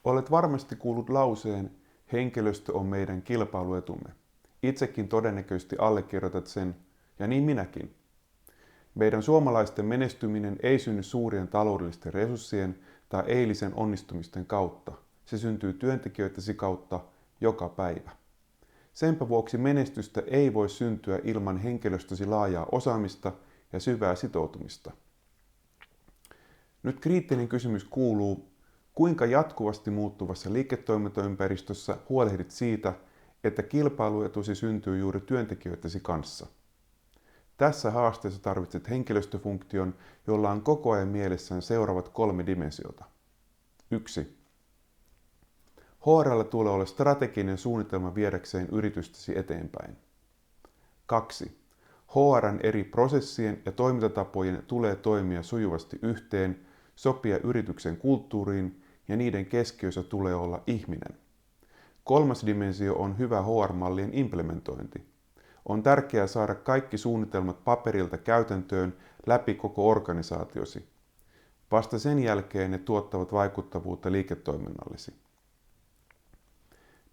Olet varmasti kuullut lauseen, henkilöstö on meidän kilpailuetumme. Itsekin todennäköisesti allekirjoitat sen, ja niin minäkin. Meidän suomalaisten menestyminen ei synny suurien taloudellisten resurssien tai eilisen onnistumisten kautta. Se syntyy työntekijöittäsi kautta joka päivä. Senpä vuoksi menestystä ei voi syntyä ilman henkilöstösi laajaa osaamista ja syvää sitoutumista. Nyt kriittinen kysymys kuuluu, kuinka jatkuvasti muuttuvassa liiketoimintaympäristössä huolehdit siitä, että kilpailuetusi syntyy juuri työntekijöittäsi kanssa. Tässä haasteessa tarvitset henkilöstöfunktion, jolla on koko ajan mielessään seuraavat 3 dimensiota. 1. HR:llä tulee olla strateginen suunnitelma viedäkseen yritystäsi eteenpäin. 2. HR:n eri prosessien ja toimintatapojen tulee toimia sujuvasti yhteen, sopia yrityksen kulttuuriin ja niiden keskiössä tulee olla ihminen. 3. dimensio on hyvä HR-mallien implementointi. On tärkeää saada kaikki suunnitelmat paperilta käytäntöön läpi koko organisaatiosi. Vasta sen jälkeen ne tuottavat vaikuttavuutta liiketoiminnallesi.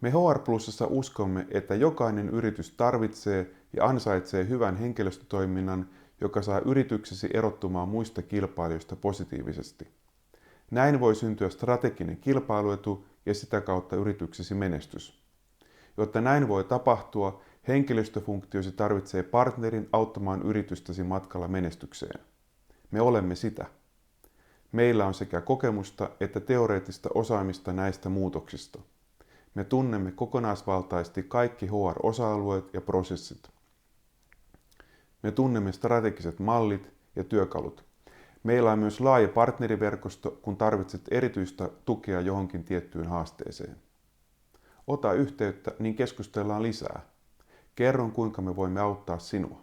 Me HR Plusassa uskomme, että jokainen yritys tarvitsee ja ansaitsee hyvän henkilöstötoiminnan, joka saa yrityksesi erottumaan muista kilpailijoista positiivisesti. Näin voi syntyä strateginen kilpailuetu ja sitä kautta yrityksesi menestys. Jotta näin voi tapahtua, henkilöstöfunktiosi tarvitsee partnerin auttamaan yritystäsi matkalla menestykseen. Me olemme sitä. Meillä on sekä kokemusta että teoreettista osaamista näistä muutoksista. Me tunnemme kokonaisvaltaisesti kaikki HR-osa-alueet ja prosessit. Me tunnemme strategiset mallit ja työkalut. Meillä on myös laaja partneriverkosto, kun tarvitset erityistä tukea johonkin tiettyyn haasteeseen. Ota yhteyttä, niin keskustellaan lisää. Kerron, kuinka me voimme auttaa sinua.